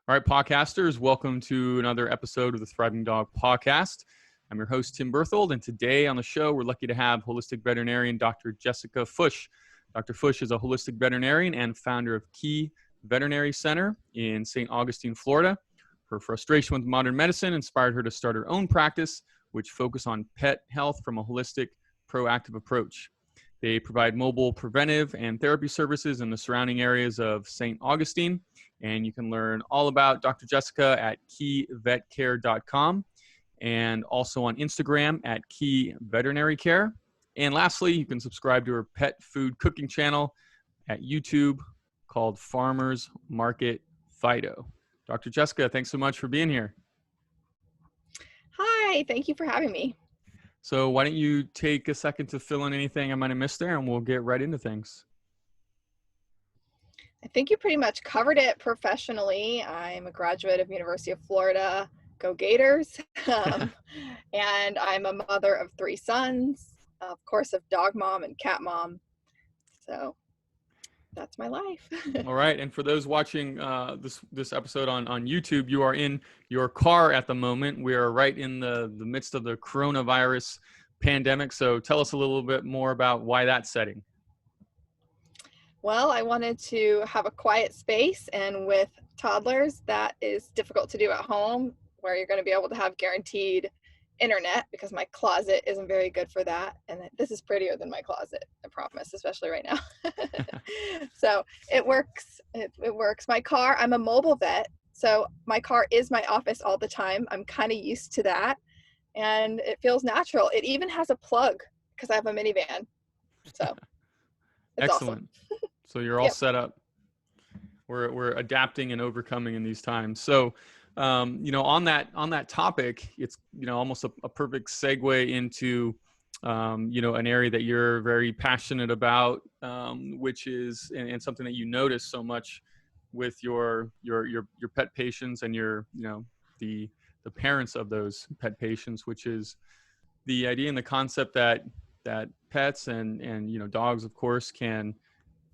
All right, podcasters, welcome to another episode of the Thriving Dog Podcast. I'm your host, Tim Berthold, and today on the show, we're lucky to have holistic veterinarian Dr. Jessica Fusch. Dr. Fusch is a holistic veterinarian and founder of Key Veterinary Center in St. Augustine, Florida. Her frustration with modern medicine inspired her to start her own practice, which focuses on pet health from a holistic, proactive approach. They provide mobile preventive and therapy services in the surrounding areas of St. Augustine. And you can learn all about Dr. Jessica at keyvetcare.com and also on Instagram at Key Veterinary Care. And lastly, you can subscribe to her pet food cooking channel at YouTube called Farmers Market Fido. Dr. Jessica, thanks so much for being here. Hi, thank you for having me. So why don't you take a second to fill in anything I might have missed there, and we'll get right into things. I think you pretty much covered it professionally. I'm a graduate of University of Florida, go Gators, and I'm a mother of 3 sons, of course, of dog mom and cat mom. So that's my life. All right. And for those watching this episode on YouTube, you are in your car at the moment. We are right in the midst of the coronavirus pandemic. So tell us a little bit more about why that setting. Well, I wanted to have a quiet space, and with toddlers, that is difficult to do at home, where you're going to be able to have guaranteed internet, because my closet isn't very good for that. And this is prettier than my closet, I promise, especially right now. So it works. It works. My car, I'm a mobile vet, so my car is my office all the time. I'm kind of used to that, and it feels natural. It even has a plug because I have a minivan. So it's excellent. Awesome. So you're all set up. We're adapting and overcoming in these times. So on that topic, it's almost a perfect segue into an area that you're very passionate about, which is and something that you notice so much with your pet patients and the parents of those pet patients, which is the idea and the concept that pets and dogs, of course, can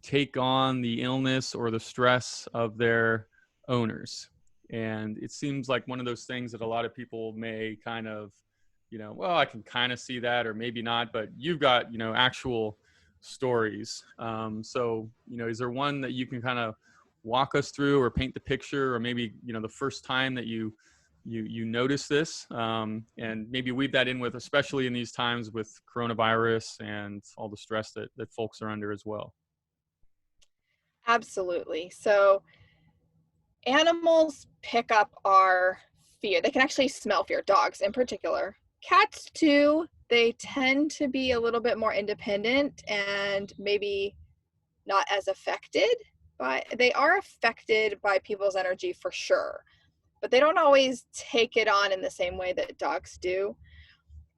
take on the illness or the stress of their owners. And it seems like one of those things that a lot of people may kind of, well, I can kind of see that, or maybe not, but you've got, actual stories. So, is there one that you can kind of walk us through or paint the picture, or maybe, the first time that you notice this, and maybe weave that in with, especially in these times with coronavirus and all the stress that folks are under as well? Absolutely. So animals pick up our fear. They can actually smell fear, dogs in particular. Cats too, they tend to be a little bit more independent and maybe not as affected, but they are affected by people's energy for sure. But they don't always take it on in the same way that dogs do.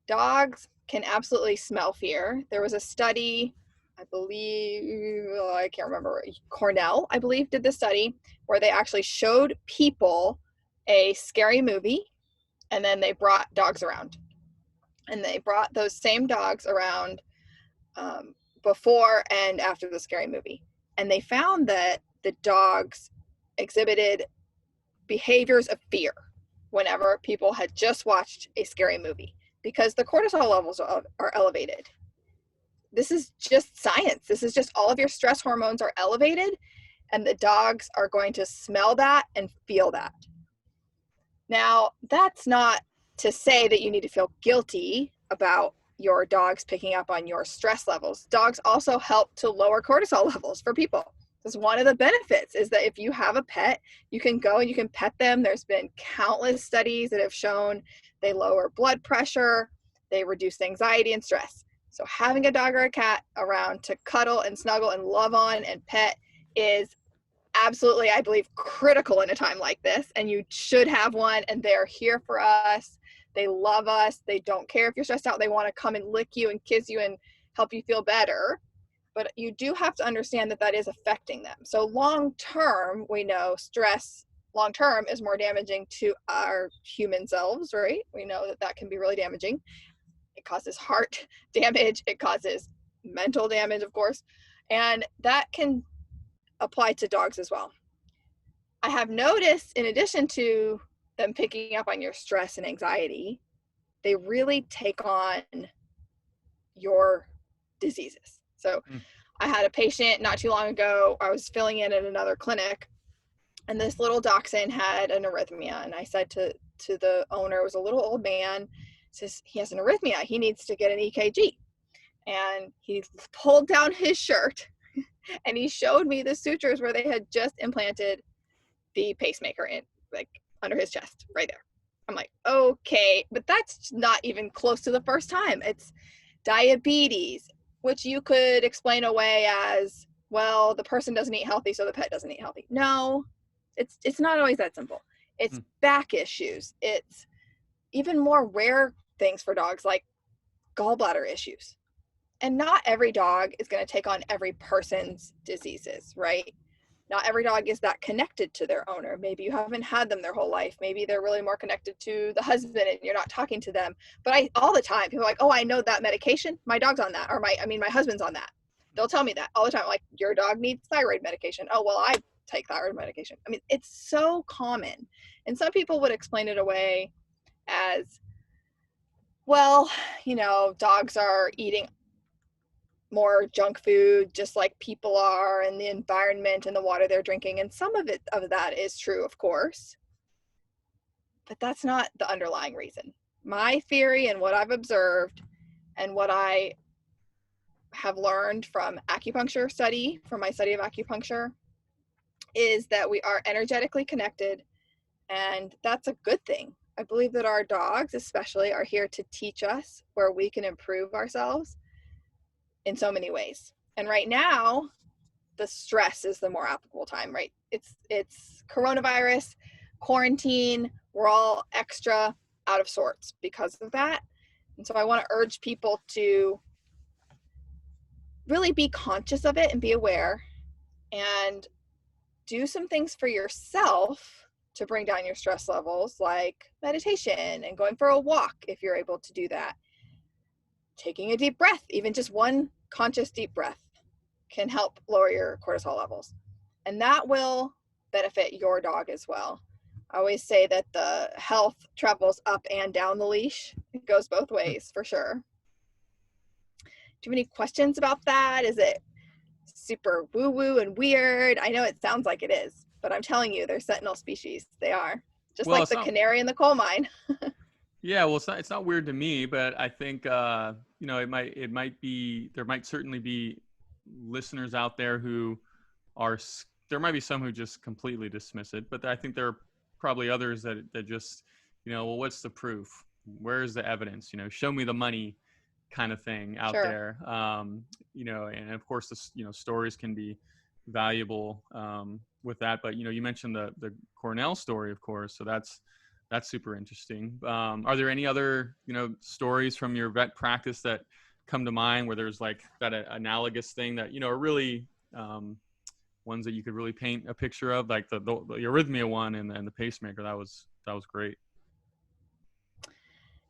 Dogs can absolutely smell fear. There was a study, I believe, I can't remember, Cornell, I believe, did the study where they actually showed people a scary movie, and then they brought dogs around. And they brought those same dogs around before and after the scary movie. And they found that the dogs exhibited behaviors of fear whenever people had just watched a scary movie, because the cortisol levels are elevated. This is just science. This is just all of your stress hormones are elevated, and the dogs are going to smell that and feel that. Now, that's not to say that you need to feel guilty about your dogs picking up on your stress levels. Dogs also help to lower cortisol levels for people. This is one of the benefits, is that if you have a pet, you can go and you can pet them. There's been countless studies that have shown they lower blood pressure, they reduce anxiety and stress. So having a dog or a cat around to cuddle and snuggle and love on and pet is absolutely, I believe, critical in a time like this. And you should have one, and they're here for us. They love us. They don't care if you're stressed out. They want to come and lick you and kiss you and help you feel better. But you do have to understand that that is affecting them. So long term, we know stress long term is more damaging to our human selves, right? We know that that can be really damaging. It causes heart damage. It causes mental damage, of course. And that can apply to dogs as well. I have noticed, in addition to them picking up on your stress and anxiety, they really take on your diseases. So I had a patient not too long ago. I was filling in at another clinic, and this little dachshund had an arrhythmia. And I said to the owner, it was a little old man, says he has an arrhythmia. He needs to get an EKG. And he pulled down his shirt and he showed me the sutures where they had just implanted the pacemaker in, like, under his chest right there. I'm like, okay, but that's not even close to the first time. It's diabetes, which you could explain away as, well, the person doesn't eat healthy, so the pet doesn't eat healthy. No, it's not always that simple. It's back issues. It's even more rare things for dogs, like gallbladder issues. And not every dog is going to take on every person's diseases, right? Not every dog is that connected to their owner. Maybe you haven't had them their whole life. Maybe they're really more connected to the husband and you're not talking to them. But all the time, people are like, oh, I know that medication. My dog's on that. Or my husband's on that. They'll tell me that all the time. Like, your dog needs thyroid medication. Oh, well, I take thyroid medication. I mean, it's so common. And some people would explain it away as, well, dogs are eating more junk food just like people are, and the environment and the water they're drinking, and some of that is true, of course, but that's not the underlying reason. My theory and what I've observed and what I have learned from my study of acupuncture, is that we are energetically connected, and that's a good thing. I believe that our dogs especially are here to teach us where we can improve ourselves in so many ways. And right now, the stress is the more applicable time, right? It's coronavirus, quarantine, we're all extra out of sorts because of that. And so I want to urge people to really be conscious of it and be aware and do some things for yourself to bring down your stress levels, like meditation and going for a walk if you're able to do that. Taking a deep breath, even just one conscious deep breath, can help lower your cortisol levels. And that will benefit your dog as well. I always say that the health travels up and down the leash. It goes both ways, for sure. Do you have any questions about that? Is it super woo-woo and weird? I know it sounds like it is, but I'm telling you, they're sentinel species. They are. Just like the canary in the coal mine. Yeah, well, it's not weird to me, but I think there might certainly be listeners out there who there might be some who just completely dismiss it, but I think there are probably others that just, well, what's the proof? Where's the evidence? Show me the money, kind of thing out there. And of course, stories can be valuable with that. But you mentioned the Cornell story, of course, so that's super interesting. Are there any other, stories from your vet practice that come to mind where there's like that analogous thing that, are really ones that you could really paint a picture of, like the arrhythmia one and the pacemaker? That was great.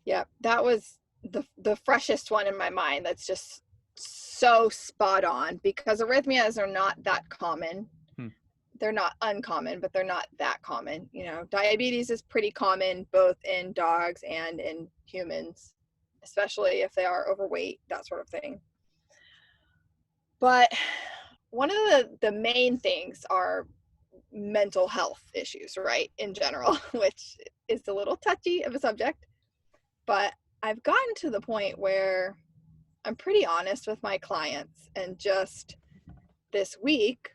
Yeah, that was the freshest one in my mind. That's just so spot on, because arrhythmias are not that common. They're not uncommon, but they're not that common. Diabetes is pretty common both in dogs and in humans, especially if they are overweight, that sort of thing. But one of the main things are mental health issues, right, in general, which is a little touchy of a subject. But I've gotten to the point where I'm pretty honest with my clients, and just this week,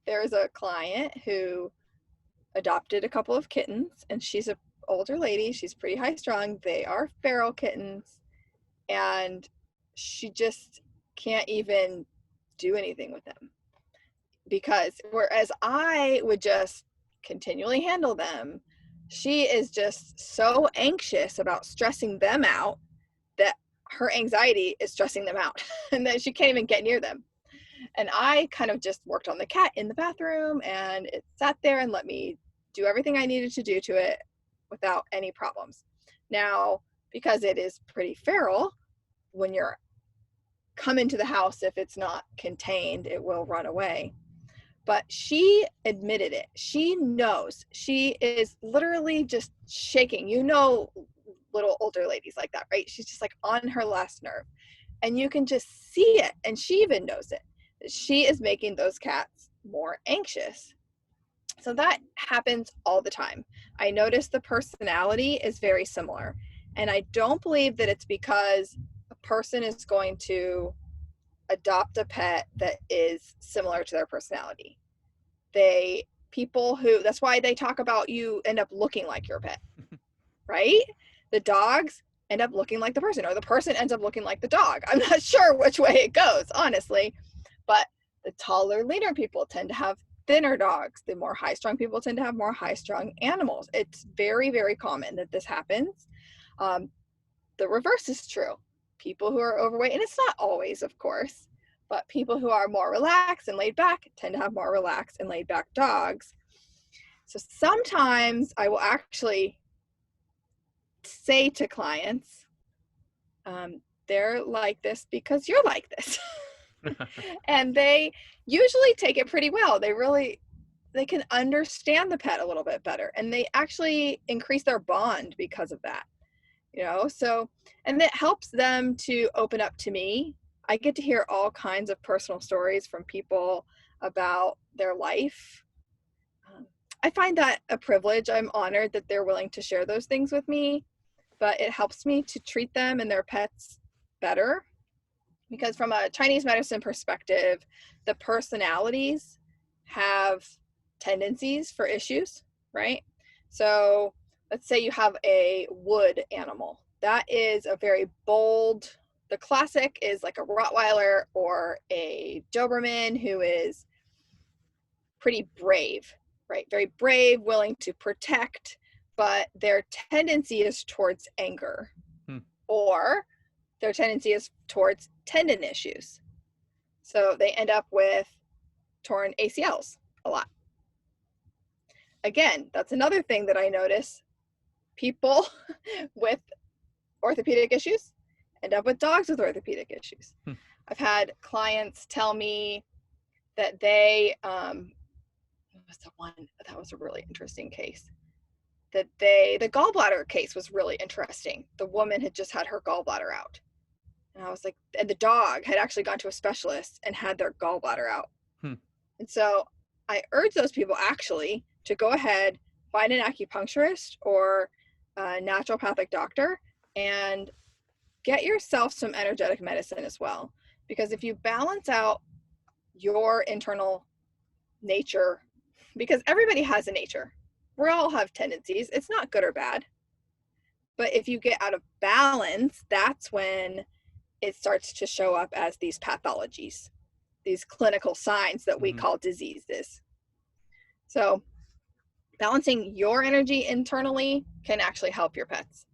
there's a client who adopted a couple of kittens, and she's an older lady. She's pretty high strung. They are feral kittens, and she just can't even do anything with them, because whereas I would just continually handle them, she is just so anxious about stressing them out that her anxiety is stressing them out and that she can't even get near them. And I kind of just worked on the cat in the bathroom, and it sat there and let me do everything I needed to do to it without any problems. Now, because it is pretty feral, when you're come into the house, if it's not contained, it will run away. but she admitted it. She knows. She is literally just shaking. You know, little older ladies like that, right? She's just like on her last nerve. And you can just see it. And she even knows it. She is making those cats more anxious. So that happens all the time. I notice the personality is very similar. And I don't believe that it's because a person is going to adopt a pet that is similar to their personality. That's why they talk about you end up looking like your pet, right? The dogs end up looking like the person, or the person ends up looking like the dog. I'm not sure which way it goes, honestly, but the taller, leaner people tend to have thinner dogs. The more high-strung people tend to have more high-strung animals. It's very, very common that this happens. The reverse is true. People who are overweight, and it's not always, of course, but people who are more relaxed and laid back tend to have more relaxed and laid back dogs. So sometimes I will actually say to clients, they're like this because you're like this. And they usually take it pretty well. They can understand the pet a little bit better, and they actually increase their bond because of that, so, and it helps them to open up to me. I get to hear all kinds of personal stories from people about their life. I find that a privilege. I'm honored that they're willing to share those things with me, but it helps me to treat them and their pets better. Because from a Chinese medicine perspective, the personalities have tendencies for issues, right? So let's say you have a wood animal. That is a very bold, the classic is like a Rottweiler or a Doberman, who is pretty brave, right? Very brave, willing to protect, but their tendency is towards anger, or their tendency is towards tendon issues. So they end up with torn ACLs a lot. Again, that's another thing that I notice. People with orthopedic issues end up with dogs with orthopedic issues. I've had clients tell me that what was the one that was a really interesting case? The gallbladder case was really interesting. The woman had just had her gallbladder out. And I was like, and the dog had actually gone to a specialist and had their gallbladder out. And so I urge those people actually to go ahead, find an acupuncturist or a naturopathic doctor, and get yourself some energetic medicine as well. Because if you balance out your internal nature, because everybody has a nature, we all have tendencies. It's not good or bad. But if you get out of balance, that's when it starts to show up as these pathologies, these clinical signs that we call diseases. So balancing your energy internally can actually help your pets.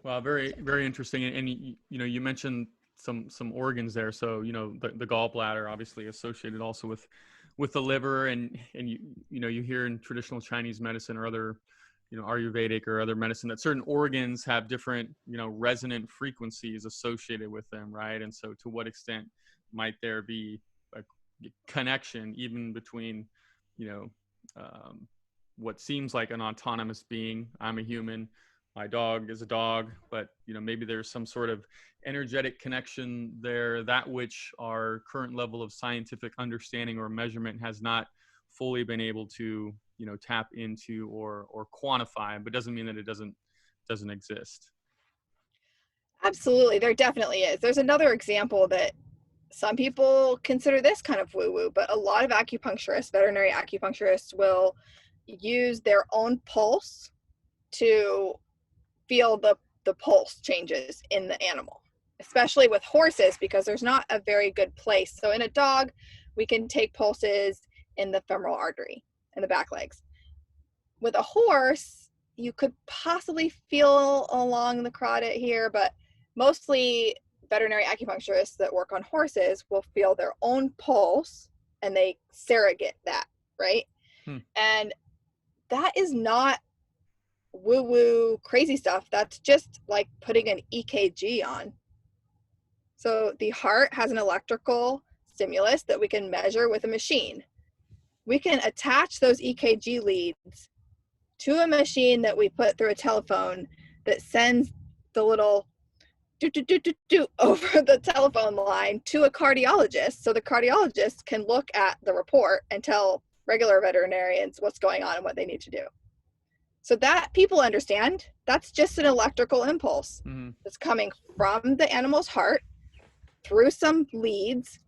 Wow, very, very interesting. And you mentioned some organs there. So, the gallbladder obviously associated also with the liver, and you hear in traditional Chinese medicine or other, Ayurvedic or other medicine, that certain organs have different, resonant frequencies associated with them, right? And so to what extent might there be a connection even between, what seems like an autonomous being? I'm a human, my dog is a dog, but maybe there's some sort of energetic connection there, that which our current level of scientific understanding or measurement has not fully been able to tap into or quantify, but doesn't mean that it doesn't exist. Absolutely, there definitely is. There's another example that some people consider this kind of woo-woo, but a lot of acupuncturists, veterinary acupuncturists, will use their own pulse to feel the pulse changes in the animal, especially with horses, because there's not a very good place. So in a dog, we can take pulses in the femoral artery and the back legs. With a horse, you could possibly feel along the caudate here, but mostly veterinary acupuncturists that work on horses will feel their own pulse and they surrogate that, right? And that is not woo-woo crazy stuff. That's just like putting an EKG on. So the heart has an electrical stimulus that we can measure with a machine. we can attach those EKG leads to a machine that we put through a telephone that sends the little do over the telephone line to a cardiologist, so the cardiologist can look at the report and tell regular veterinarians what's going on and what they need to do. So that people understand, that's just an electrical impulse that's coming from the animal's heart through some leads,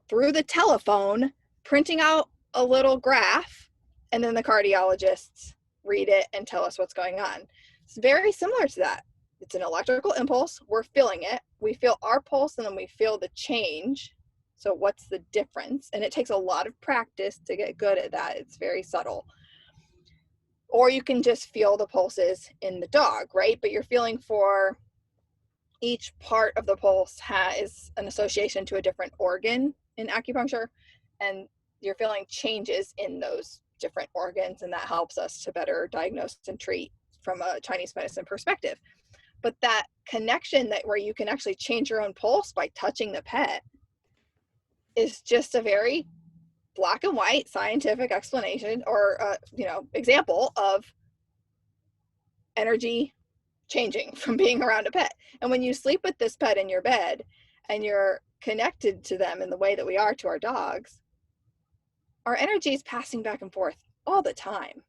through the telephone, printing out a little graph, and then the cardiologists read it and tell us what's going on. It's very similar to that. It's an electrical impulse. We're feeling it. We feel our pulse and then we feel the change. So what's the difference? And it takes a lot of practice to get good at that. It's very subtle. Or you can just feel the pulses in the dog, right? But you're feeling for each part of the pulse has an association to a different organ in acupuncture, and you're feeling changes in those different organs, and that helps us to better diagnose and treat from a Chinese medicine perspective. But that connection that where you can actually change your own pulse by touching the pet is just a very black and white scientific explanation or example of energy changing from being around a pet. And when you sleep with this pet in your bed and you're connected to them in the way that we are to our dogs, our energy is passing back and forth all the time.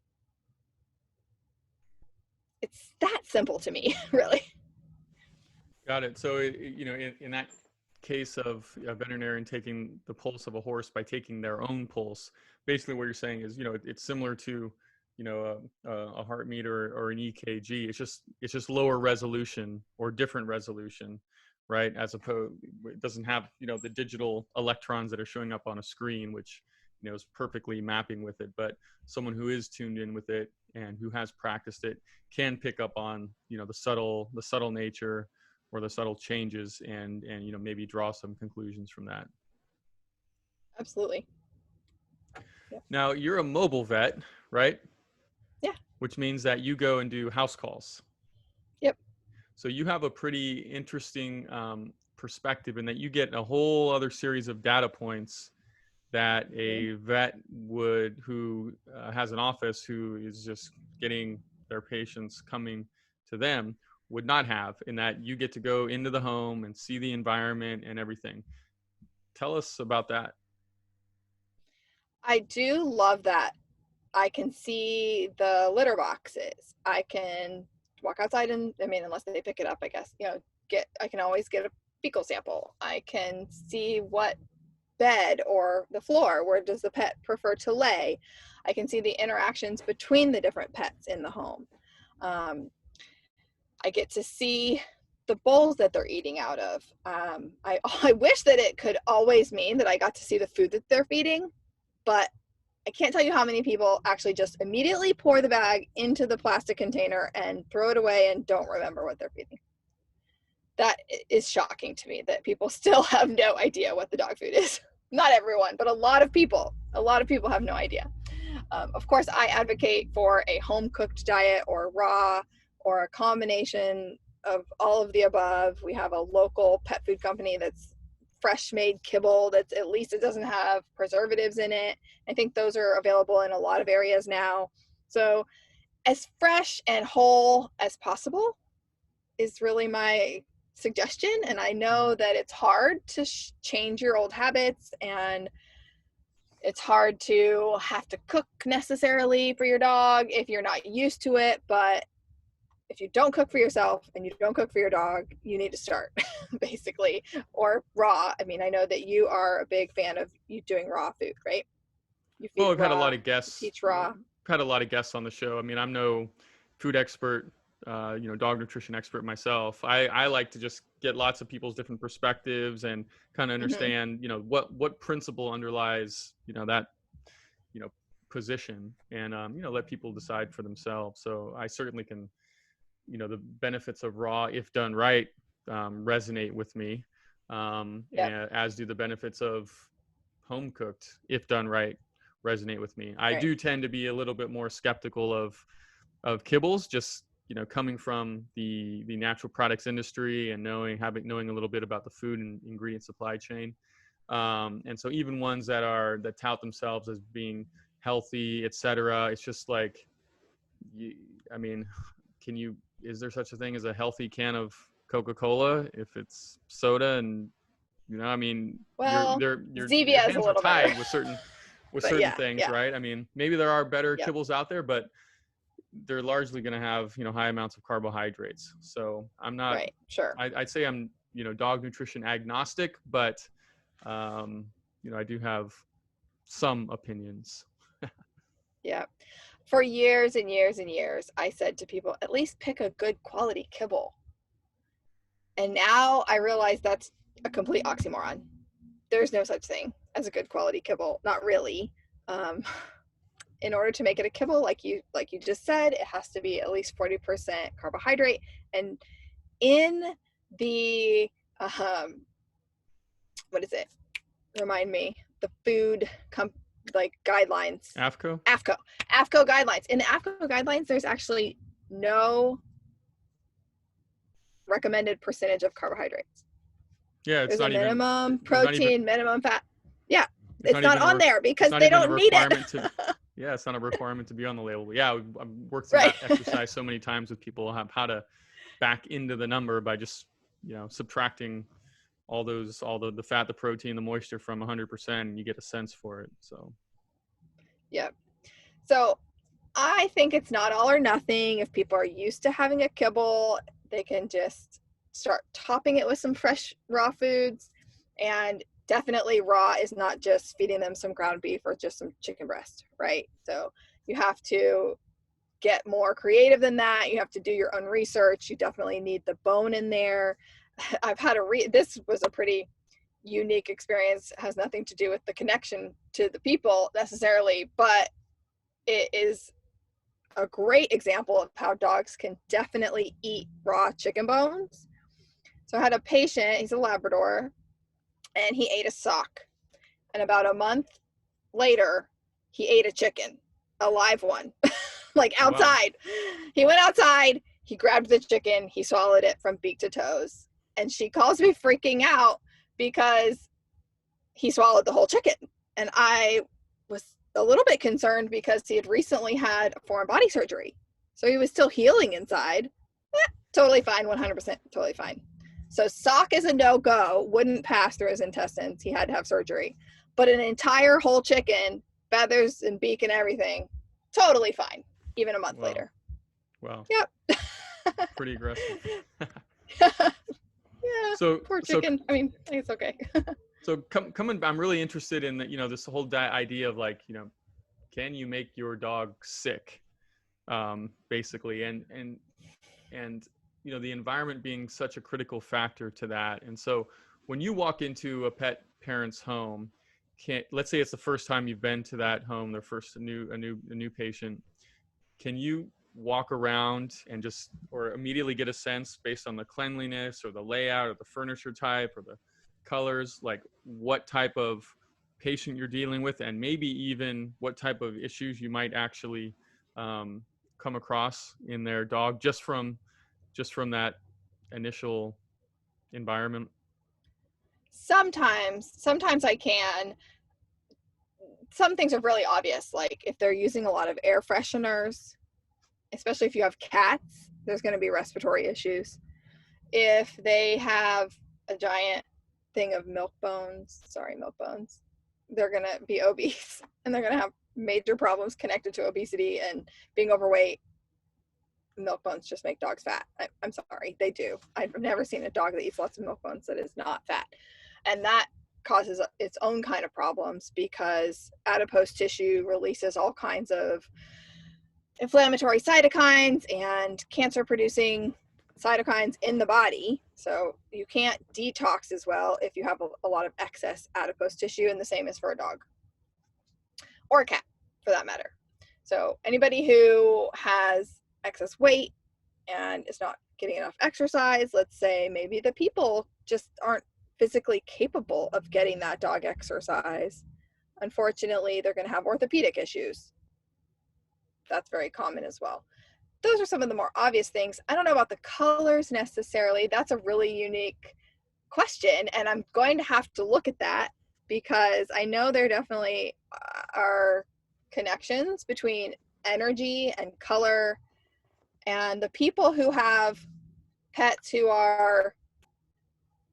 It's that simple to me, really. Got it. So, in that case of a veterinarian taking the pulse of a horse by taking their own pulse, basically what you're saying is, it's similar to, a heart meter or an EKG. It's just lower resolution or different resolution, right? As opposed, it doesn't have, the digital electrons that are showing up on a screen, which, is perfectly mapping with it. But someone who is tuned in with it and who has practiced it can pick up on, the subtle nature or the subtle changes and maybe draw some conclusions from that. Absolutely. Yep. Now, you're a mobile vet, right? Yeah. Which means that you go and do house calls. Yep. So you have a pretty interesting perspective in that you get a whole other series of data points that a vet who has an office who is just getting their patients coming to them would not have, in that you get to go into the home and see the environment and everything. Tell us about that. I do love that. I can see the litter boxes. I can walk outside and, unless they pick it up, I guess, I can always get a fecal sample. I can see what bed or the floor, where does the pet prefer to lay. I can see the interactions between the different pets in the home. I get to see the bowls that they're eating out of. I wish that it could always mean that I got to see the food that they're feeding, but I can't tell you how many people actually just immediately pour the bag into the plastic container and throw it away and don't remember what they're feeding. That is shocking to me, that people still have no idea what the dog food is. Not everyone, but a lot of people have no idea. Of course, I advocate for a home cooked diet or raw or a combination of all of the above. We have a local pet food company that's fresh made kibble that's at least it doesn't have preservatives in it. I think those are available in a lot of areas now. So as fresh and whole as possible is really my suggestion. And I know that it's hard to change your old habits, and it's hard to have to cook necessarily for your dog if you're not used to it. But if you don't cook for yourself and you don't cook for your dog, you need to start basically, or raw. I know that you are a big fan of you doing raw food, right? Well, we've had a lot of guests. Teach raw. We've had a lot of guests on the show. I'm no food expert, dog nutrition expert myself. I like to just get lots of people's different perspectives and kind of understand, what principle underlies, that, position, and, let people decide for themselves. So I certainly can, the benefits of raw, if done right, resonate with me, and as do the benefits of home cooked, if done right, resonate with me. I do tend to be a little bit more skeptical of kibbles, just coming from the natural products industry and knowing a little bit about the food and ingredient supply chain, and so even ones that tout themselves as being healthy, etc. It's just like, I mean, is there such a thing as a healthy can of Coca-Cola if it's soda? And I mean, Well, your Zevia is a hands are little better. tied with certain But yeah, things, yeah, right? I mean, maybe there are better yep, kibbles out there, but they're largely going to have high amounts of carbohydrates. So right, sure. I'd say I'm dog nutrition agnostic, but I do have some opinions. Yeah. For years and years and years, I said to people, at least pick a good quality kibble. And now I realize that's a complete oxymoron. There's no such thing as a good quality kibble. Not really. Um, in order to make it a kibble, like you just said, it has to be at least 40% carbohydrate. And in the what is it? Remind me. The food guidelines. AFCO guidelines. In the AFCO guidelines, there's actually no recommended percentage of carbohydrates. Yeah, it's there's not a minimum even protein, minimum fat. Yeah, it's not on there because they don't need it. Yeah, it's not a requirement to be on the label. Yeah, I've worked through Right. that exercise so many times with people, how to back into the number by just subtracting all the fat, the protein, the moisture from 100%, and you get a sense for it. So yeah. So I think it's not all or nothing. If people are used to having a kibble, they can just start topping it with some fresh raw foods. And definitely raw is not just feeding them some ground beef or just some chicken breast, right? So you have to get more creative than that. You have to do your own research. You definitely need the bone in there. I've had this was a pretty unique experience. It has nothing to do with the connection to the people necessarily, but it is a great example of how dogs can definitely eat raw chicken bones. So I had a patient, he's a Labrador, and he ate a sock. And about a month later, he ate a chicken, a live one, like outside. Wow. He went outside, he grabbed the chicken, he swallowed it from beak to toes. And she calls me freaking out because he swallowed the whole chicken. And I was a little bit concerned because he had recently had a foreign body surgery. So he was still healing inside. Totally fine, 100% totally fine. So sock is a no-go, wouldn't pass through his intestines. He had to have surgery. But an entire whole chicken, feathers and beak and everything, totally fine, even a month later. Wow. Yep. Pretty aggressive. Yeah, so poor chicken. I mean, it's okay. So coming, I'm really interested in that, this whole idea of like, can you make your dog sick, basically, and the environment being such a critical factor to that. And so when you walk into a pet parent's home, let's say it's the first time you've been to that home, their first a new patient, can you walk around and or immediately get a sense based on the cleanliness or the layout or the furniture type or the colors, like what type of patient you're dealing with, and maybe even what type of issues you might actually come across in their dog just from that initial environment? Sometimes I can. Some things are really obvious, like if they're using a lot of air fresheners, especially if you have cats, there's going to be respiratory issues. If they have a giant thing of milk bones, they're going to be obese and they're going to have major problems connected to obesity and being overweight. Milk bones just make dogs fat. I'm sorry, they do. I've never seen a dog that eats lots of milk bones that is not fat. And that causes its own kind of problems because adipose tissue releases all kinds of inflammatory cytokines and cancer producing cytokines in the body. So you can't detox as well if you have a lot of excess adipose tissue, and the same is for a dog or a cat for that matter. So anybody who has excess weight and is not getting enough exercise, let's say maybe the people just aren't physically capable of getting that dog exercise, unfortunately they're going to have orthopedic issues. That's very common as well. Those are some of the more obvious things. I don't know about the colors necessarily. That's a really unique question, and I'm going to have to look at that because I know there definitely are connections between energy and color. And the people who have pets who are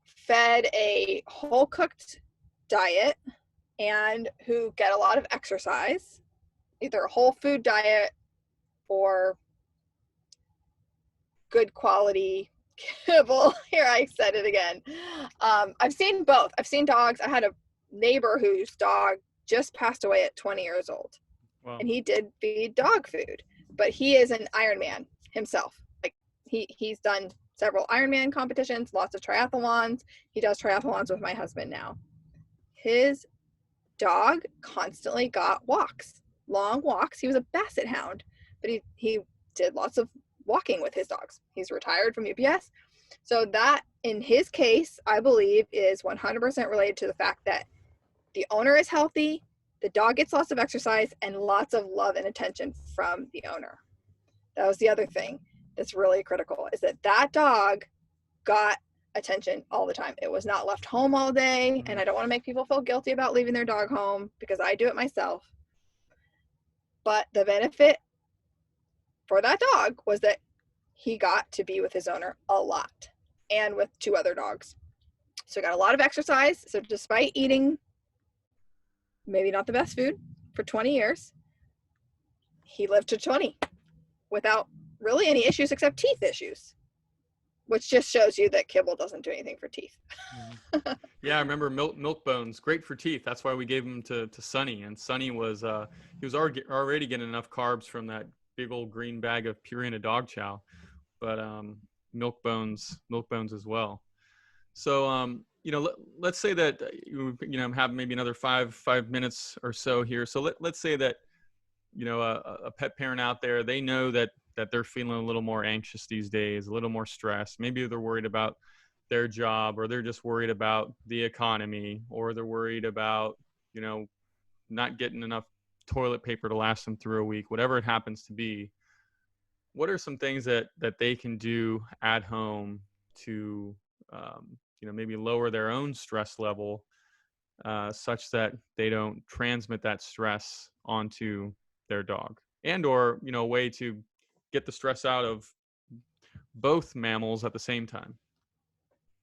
fed a whole cooked diet and who get a lot of exercise, either a whole food diet or good quality kibble. Here, I said it again. I've seen both. I've seen dogs. I had a neighbor whose dog just passed away at 20 years old. Wow. And he did feed dog food, but he is an Ironman himself. Like he's done several Ironman competitions, lots of triathlons. He does triathlons with my husband now. His dog constantly got walks, long walks. He was a basset hound, but he did lots of walking with his dogs. He's retired from UPS. So that, in his case, I believe is 100% related to the fact that the owner is healthy, the dog gets lots of exercise, and lots of love and attention from the owner. That was the other thing that's really critical, is that that dog got attention all the time. It was not left home all day, and I don't want to make people feel guilty about leaving their dog home because I do it myself. But the benefit for that dog was that he got to be with his owner a lot and with 2 other dogs. So he got a lot of exercise. So despite eating maybe not the best food for 20 years, he lived to 20 without really any issues except teeth issues, which just shows you that kibble doesn't do anything for teeth. Yeah, I remember milk bones, great for teeth. That's why we gave him to Sonny, and Sonny was he was already getting enough carbs from that big old green bag of Purina dog chow, but milk bones as well. So let's say that have maybe another five minutes or so here. So let's say that a pet parent out there, they know that they're feeling a little more anxious these days, a little more stressed. Maybe they're worried about their job, or they're just worried about the economy, or they're worried about not getting enough toilet paper to last them through a week, whatever it happens to be. What are some things that they can do at home to maybe lower their own stress level, such that they don't transmit that stress onto their dog, and or a way to get the stress out of both mammals at the same time?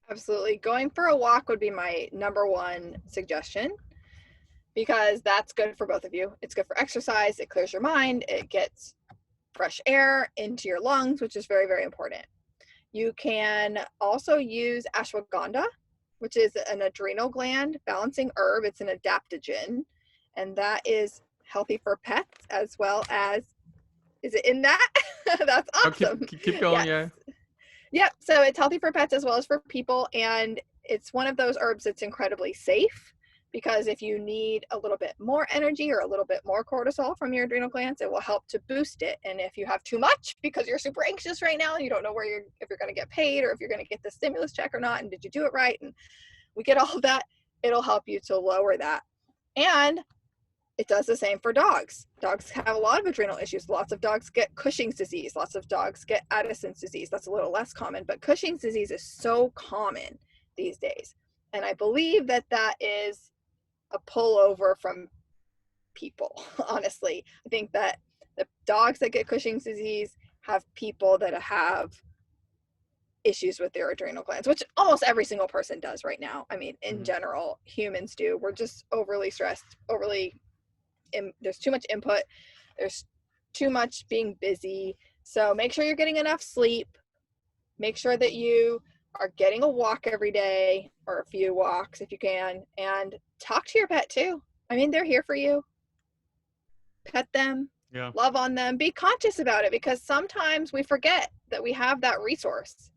Absolutely. Going for a walk would be my number one suggestion, because that's good for both of you. It's good for exercise. It clears your mind. It gets fresh air into your lungs, which is very, very important. You can also use ashwagandha, which is an adrenal gland balancing herb. It's an adaptogen, and that is healthy for pets as well as, is it in that? That's awesome. Oh, keep going. Yes. Yeah. Yep. So it's healthy for pets as well as for people. And it's one of those herbs that's incredibly safe, because if you need a little bit more energy or a little bit more cortisol from your adrenal glands, it will help to boost it. And if you have too much because you're super anxious right now and you don't know if you're going to get paid, or if you're going to get the stimulus check or not, and did you do it right, and we get all of that, it'll help you to lower that. And it does the same for dogs. Dogs have a lot of adrenal issues. Lots of dogs get Cushing's disease. Lots of dogs get Addison's disease. That's a little less common, but Cushing's disease is so common these days. And I believe that is a pullover from people, honestly. I think that the dogs that get Cushing's disease have people that have issues with their adrenal glands, which almost every single person does right now. I mean, in general, humans do. We're just overly stressed, there's too much input, there's too much being busy. So make sure you're getting enough sleep. Make sure that you are getting a walk every day, or a few walks if you can, and talk to your pet too. I mean, they're here for you. Pet them, love on them, be conscious about it, because sometimes we forget that we have that resource.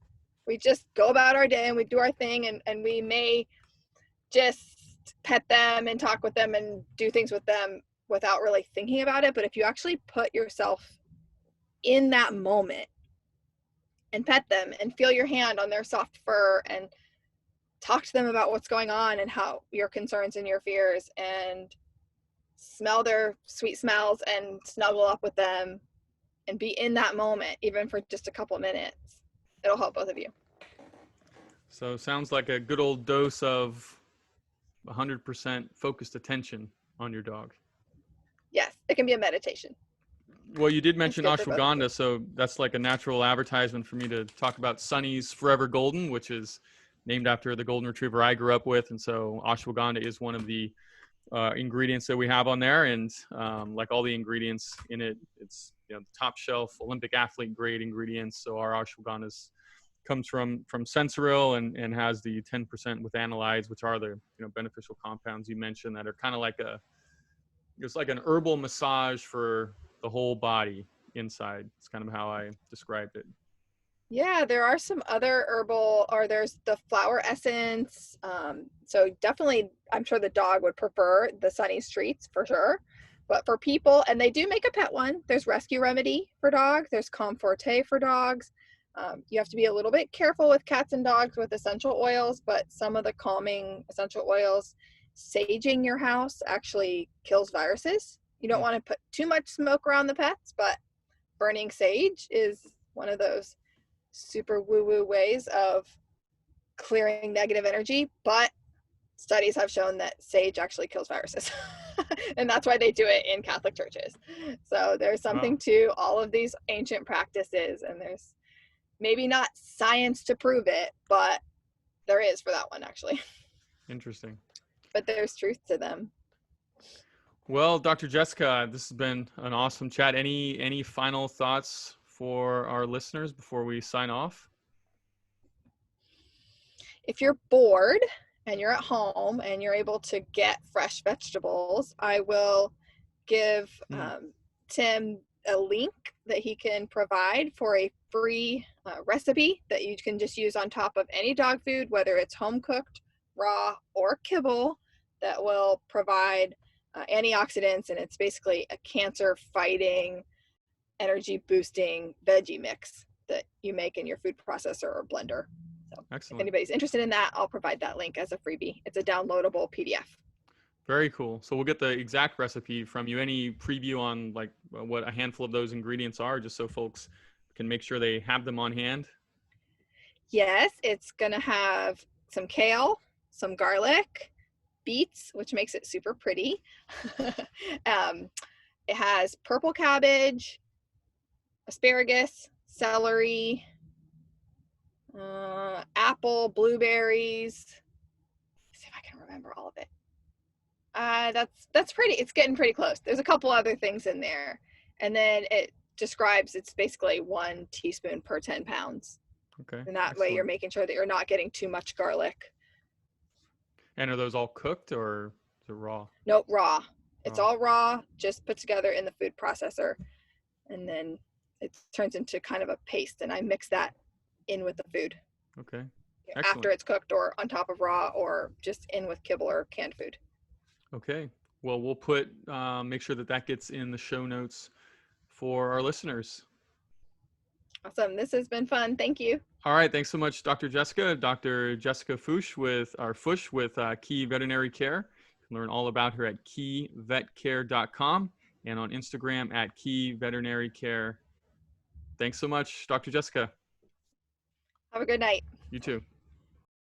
We just go about our day and we do our thing, and we may just pet them and talk with them and do things with them without really thinking about it. But if you actually put yourself in that moment and pet them and feel your hand on their soft fur and talk to them about what's going on and how your concerns and your fears, and smell their sweet smells and snuggle up with them and be in that moment, even for just a couple minutes, it'll help both of you. So sounds like a good old dose of 100% focused attention on your dog. Yes, it can be a meditation. Well, you did It's mention good for both of you. ashwagandha, so that's like a natural advertisement for me to talk about Sunny's Forever Golden, which is named after the golden retriever I grew up with. And so ashwagandha is one of the ingredients that we have on there. And like all the ingredients in it, it's, you know, the top shelf Olympic athlete grade ingredients. So our ashwagandha comes from sensoril and has the 10% with analytes, which are the, you know, beneficial compounds you mentioned that are kind of like it's like an herbal massage for the whole body inside. It's kind of how I described it. Yeah, there are some other herbal, or there's the flower essence. So definitely, I'm sure the dog would prefer the Sunny's treats for sure. But for people, and they do make a pet one, there's Rescue Remedy for dogs, there's Comforte for dogs. You have to be a little bit careful with cats and dogs with essential oils, but some of the calming essential oils, saging your house actually kills viruses. You don't want to put too much smoke around the pets, but burning sage is one of those super woo-woo ways of clearing negative energy, but studies have shown that sage actually kills viruses. And that's why they do it in Catholic churches. So there's something to all of these ancient practices, and there's maybe not science to prove it, but there is for that one actually. Interesting. But there's truth to them. Well, Dr. Jessica, this has been an awesome chat. Any final thoughts for our listeners before we sign off? If you're bored and you're at home and you're able to get fresh vegetables, I will give Tim a link that he can provide for a free recipe that you can just use on top of any dog food, whether it's home cooked, raw, or kibble, that will provide antioxidants. And it's basically a cancer fighting, energy boosting veggie mix that you make in your food processor or blender. So excellent. If anybody's interested in that, I'll provide that link as a freebie. It's a downloadable PDF. Very cool. So we'll get the exact recipe from you. Any preview on like what a handful of those ingredients are, just so folks can make sure they have them on hand? Yes, it's going to have some kale, some garlic, beets, which makes it super pretty. It has purple cabbage, asparagus, celery, apple, blueberries. Let's see if I can remember all of it. That's pretty. It's getting pretty close. There's a couple other things in there, and then it describes it's basically 1 teaspoon per 10 pounds. Okay. And that way you're making sure that you're not getting too much garlic. And are those all cooked or is it raw? Nope, raw. It's all raw, just put together in the food processor, and then it turns into kind of a paste, and I mix that in with the food. Okay. After it's cooked, or on top of raw, or just in with kibble or canned food. Okay. Well, we'll put make sure that gets in the show notes for our listeners. Awesome. This has been fun. Thank you. All right. Thanks so much, Dr. Jessica. Dr. Jessica Fusch with Key Veterinary Care. You can learn all about her at keyvetcare.com and on Instagram at Key Veterinary Care. Thanks so much, Dr. Jessica. Have a good night. You too.